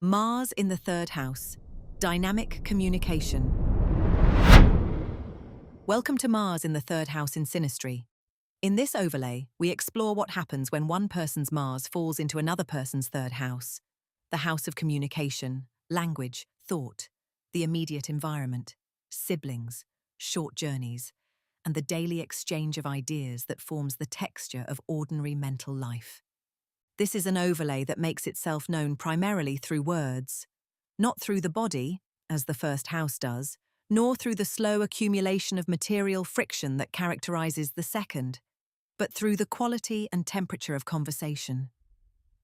Mars in the third house. Dynamic communication. Welcome to Mars in the third house in synastry. In this overlay, we explore what happens when one person's Mars falls into another person's third house, the house of communication, language, thought, the immediate environment, siblings, short journeys, and the daily exchange of ideas that forms the texture of ordinary mental life. This is an overlay that makes itself known primarily through words, not through the body, as the first house does, nor through the slow accumulation of material friction that characterizes the second, but through the quality and temperature of conversation,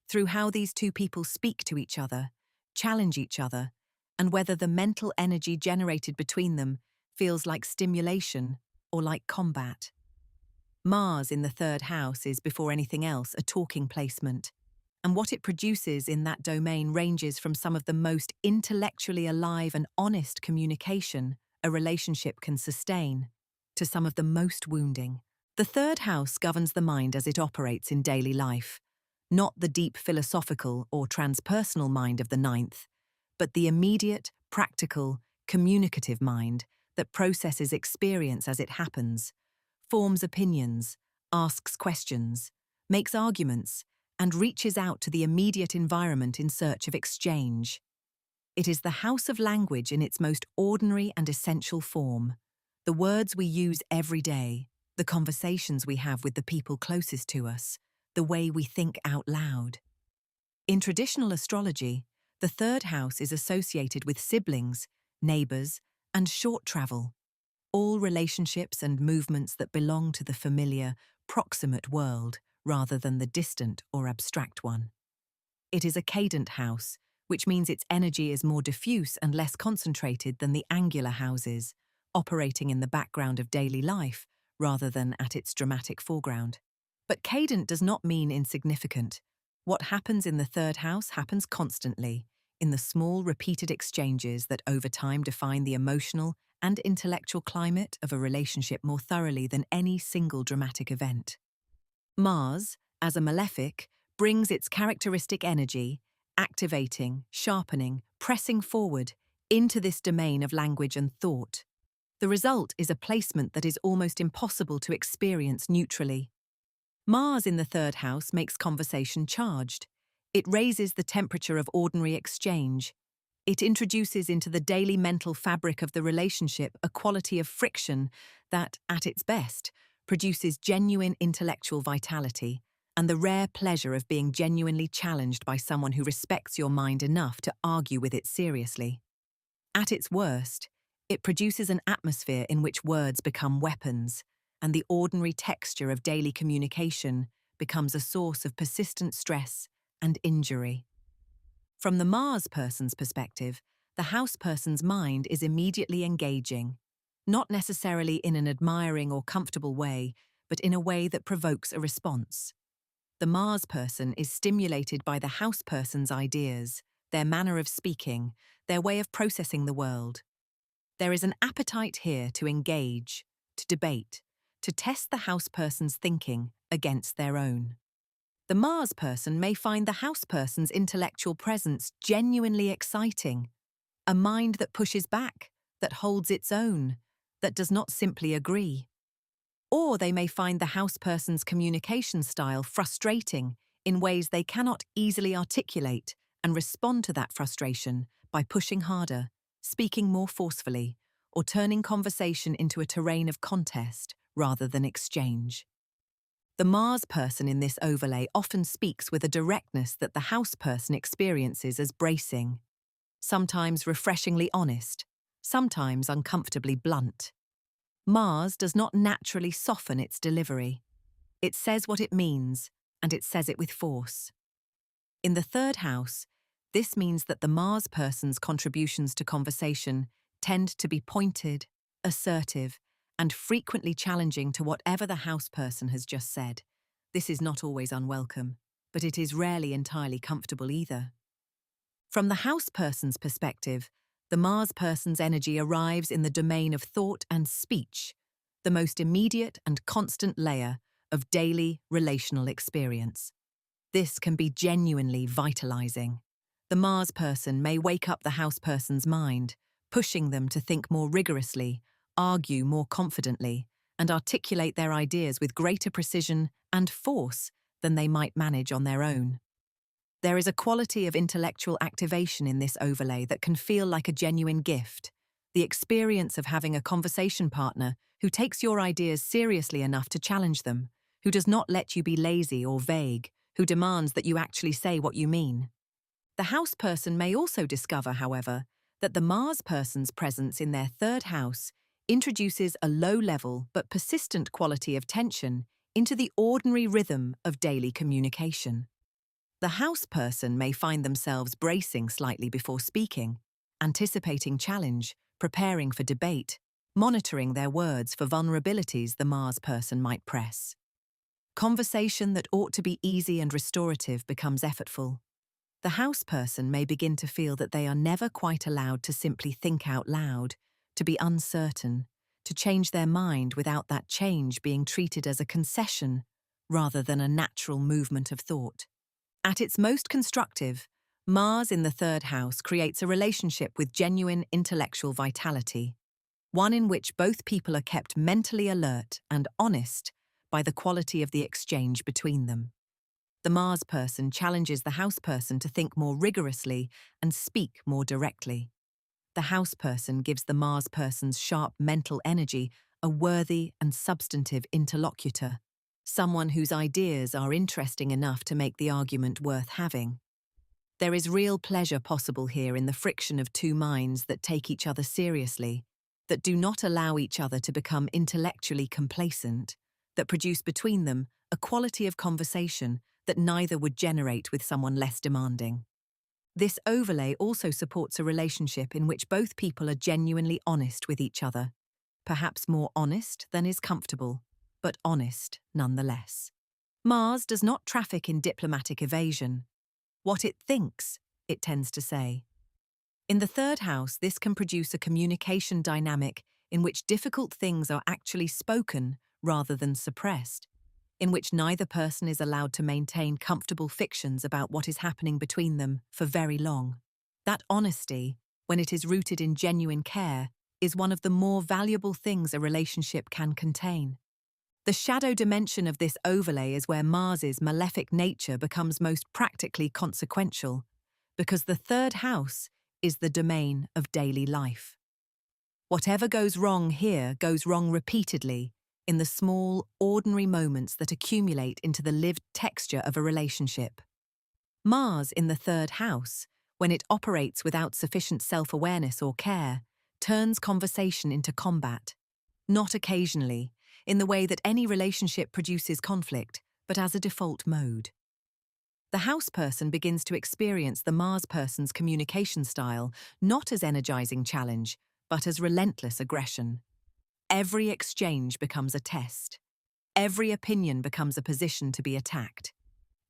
through how these two people speak to each other, challenge each other, and whether the mental energy generated between them feels like stimulation or like combat. Mars in the third house is, before anything else, a talking placement, and what it produces in that domain ranges from some of the most intellectually alive and honest communication a relationship can sustain, to some of the most wounding. The third house governs the mind as it operates in daily life, not the deep philosophical or transpersonal mind of the ninth, but the immediate, practical, communicative mind that processes experience as it happens, forms opinions, asks questions, makes arguments, and reaches out to the immediate environment in search of exchange. It is the house of language in its most ordinary and essential form, the words we use every day, the conversations we have with the people closest to us, the way we think out loud. In traditional astrology, the third house is associated with siblings, neighbors, and short travel, all relationships and movements that belong to the familiar, proximate world rather than the distant or abstract one. It is a cadent house, which means its energy is more diffuse and less concentrated than the angular houses, operating in the background of daily life rather than at its dramatic foreground. But cadent does not mean insignificant. What happens in the third house happens constantly, in the small, repeated exchanges that over time define the emotional and intellectual climate of a relationship more thoroughly than any single dramatic event. Mars, as a malefic, brings its characteristic energy, activating, sharpening, pressing forward, into this domain of language and thought. The result is a placement that is almost impossible to experience neutrally. Mars in the third house makes conversation charged. It raises the temperature of ordinary exchange. It introduces into the daily mental fabric of the relationship a quality of friction that, at its best, produces genuine intellectual vitality and the rare pleasure of being genuinely challenged by someone who respects your mind enough to argue with it seriously. At its worst, it produces an atmosphere in which words become weapons, and the ordinary texture of daily communication becomes a source of persistent stress and injury. From the Mars person's perspective, the house person's mind is immediately engaging, not necessarily in an admiring or comfortable way, but in a way that provokes a response. The Mars person is stimulated by the house person's ideas, their manner of speaking, their way of processing the world. There is an appetite here to engage, to debate, to test the house person's thinking against their own. The Mars person may find the house person's intellectual presence genuinely exciting, a mind that pushes back, that holds its own, that does not simply agree. Or they may find the house person's communication style frustrating in ways they cannot easily articulate and respond to that frustration by pushing harder, speaking more forcefully, or turning conversation into a terrain of contest rather than exchange. The Mars person in this overlay often speaks with a directness that the house person experiences as bracing, sometimes refreshingly honest, sometimes uncomfortably blunt. Mars does not naturally soften its delivery. It says what it means, and it says it with force. In the third house, this means that the Mars person's contributions to conversation tend to be pointed, assertive, and frequently challenging to whatever the house person has just said. This is not always unwelcome, but it is rarely entirely comfortable either. From the house person's perspective, the Mars person's energy arrives in the domain of thought and speech, the most immediate and constant layer of daily relational experience. This can be genuinely vitalizing. The Mars person may wake up the house person's mind, pushing them to think more rigorously, argue more confidently, and articulate their ideas with greater precision and force than they might manage on their own. There is a quality of intellectual activation in this overlay that can feel like a genuine gift, the experience of having a conversation partner who takes your ideas seriously enough to challenge them, who does not let you be lazy or vague, who demands that you actually say what you mean. The house person may also discover, however, that the Mars person's presence in their third house introduces a low-level but persistent quality of tension into the ordinary rhythm of daily communication. The house person may find themselves bracing slightly before speaking, anticipating challenge, preparing for debate, monitoring their words for vulnerabilities the Mars person might press. Conversation that ought to be easy and restorative becomes effortful. The house person may begin to feel that they are never quite allowed to simply think out loud, to be uncertain, to change their mind without that change being treated as a concession rather than a natural movement of thought. At its most constructive, Mars in the third house creates a relationship with genuine intellectual vitality, one in which both people are kept mentally alert and honest by the quality of the exchange between them. The Mars person challenges the house person to think more rigorously and speak more directly. The house person gives the Mars person's sharp mental energy a worthy and substantive interlocutor, someone whose ideas are interesting enough to make the argument worth having. There is real pleasure possible here in the friction of two minds that take each other seriously, that do not allow each other to become intellectually complacent, that produce between them a quality of conversation that neither would generate with someone less demanding. This overlay also supports a relationship in which both people are genuinely honest with each other, perhaps more honest than is comfortable, but honest nonetheless. Mars does not traffic in diplomatic evasion. What it thinks, it tends to say. In the third house, this can produce a communication dynamic in which difficult things are actually spoken rather than suppressed, in which neither person is allowed to maintain comfortable fictions about what is happening between them for very long. That honesty, when it is rooted in genuine care, is one of the more valuable things a relationship can contain. The shadow dimension of this overlay is where Mars's malefic nature becomes most practically consequential, because the third house is the domain of daily life. Whatever goes wrong here goes wrong repeatedly, in the small, ordinary moments that accumulate into the lived texture of a relationship. Mars in the third house, when it operates without sufficient self-awareness or care, turns conversation into combat. Not occasionally, in the way that any relationship produces conflict, but as a default mode. The house person begins to experience the Mars person's communication style not as energizing challenge, but as relentless aggression. Every exchange becomes a test. Every opinion becomes a position to be attacked.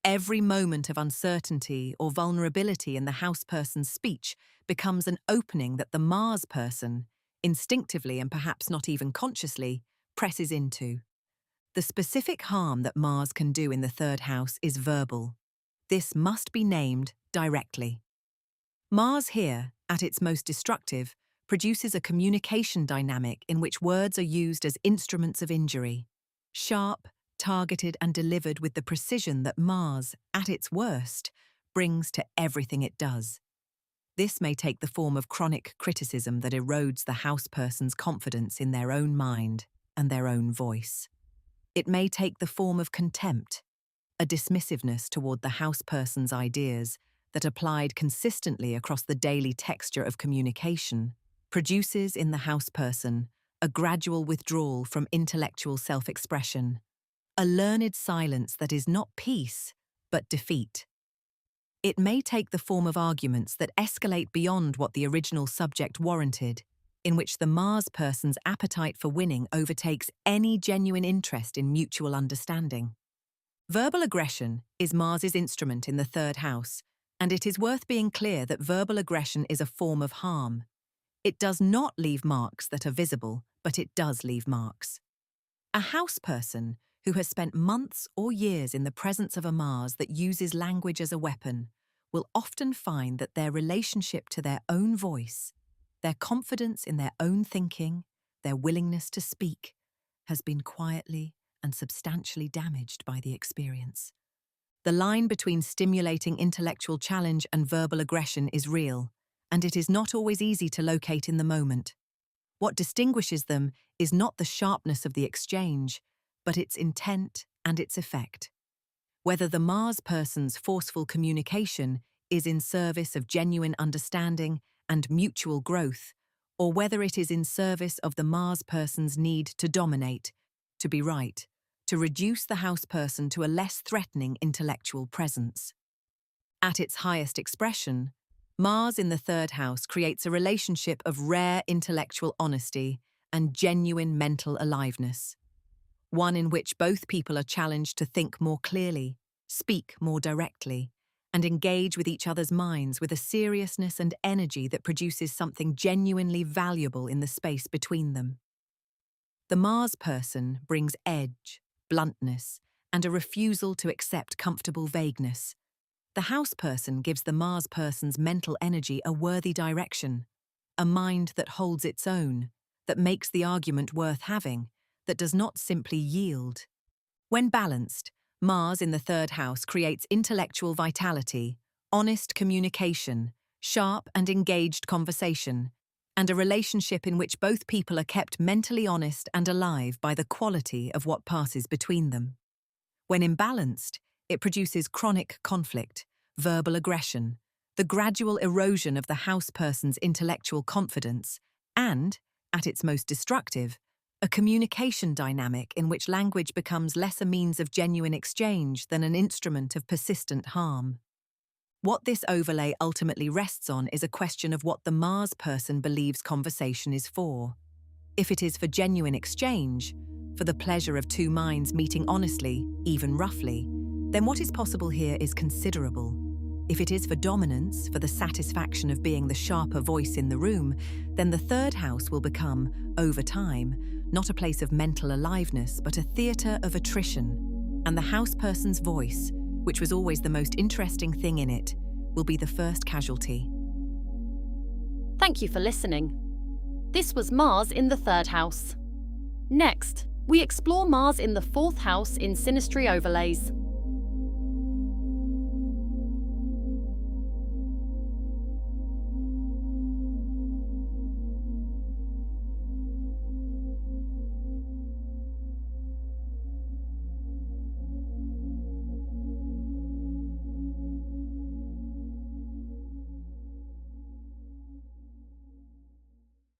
Every moment of uncertainty or vulnerability in the house person's speech becomes an opening that the Mars person, instinctively and perhaps not even consciously, presses into. The specific harm that Mars can do in the third house is verbal. This must be named directly. Mars here, at its most destructive, produces a communication dynamic in which words are used as instruments of injury, sharp, targeted and delivered with the precision that Mars, at its worst, brings to everything it does. This may take the form of chronic criticism that erodes the house person's confidence in their own mind and their own voice. It may take the form of contempt, a dismissiveness toward the house person's ideas that, applied consistently across the daily texture of communication, produces in the house person a gradual withdrawal from intellectual self-expression, a learned silence that is not peace, but defeat. It may take the form of arguments that escalate beyond what the original subject warranted, in which the Mars person's appetite for winning overtakes any genuine interest in mutual understanding. Verbal aggression is Mars's instrument in the third house, and it is worth being clear that verbal aggression is a form of harm. It does not leave marks that are visible, but it does leave marks. A house person who has spent months or years in the presence of a Mars that uses language as a weapon will often find that their relationship to their own voice, their confidence in their own thinking, their willingness to speak, has been quietly and substantially damaged by the experience. The line between stimulating intellectual challenge and verbal aggression is real, and it is not always easy to locate in the moment. What distinguishes them is not the sharpness of the exchange, but its intent and its effect. Whether the Mars person's forceful communication is in service of genuine understanding and mutual growth, or whether it is in service of the Mars person's need to dominate, to be right, to reduce the house person to a less threatening intellectual presence. At its highest expression, Mars in the third house creates a relationship of rare intellectual honesty and genuine mental aliveness, one in which both people are challenged to think more clearly, speak more directly, and engage with each other's minds with a seriousness and energy that produces something genuinely valuable in the space between them. The Mars person brings edge, bluntness, and a refusal to accept comfortable vagueness. The house person gives the Mars person's mental energy a worthy direction, a mind that holds its own, that makes the argument worth having, that does not simply yield. When balanced, Mars in the third house creates intellectual vitality, honest communication, sharp and engaged conversation, and a relationship in which both people are kept mentally honest and alive by the quality of what passes between them. When imbalanced, it produces chronic conflict, verbal aggression, the gradual erosion of the house person's intellectual confidence, and, at its most destructive, a communication dynamic in which language becomes less a means of genuine exchange than an instrument of persistent harm. What this overlay ultimately rests on is a question of what the Mars person believes conversation is for. If it is for genuine exchange, for the pleasure of two minds meeting honestly, even roughly, then what is possible here is considerable. If it is for dominance, for the satisfaction of being the sharper voice in the room, then the third house will become, over time, not a place of mental aliveness, but a theatre of attrition. And the house person's voice, which was always the most interesting thing in it, will be the first casualty. Thank you for listening. This was Mars in the third house. Next, we explore Mars in the fourth house in Synastry overlays.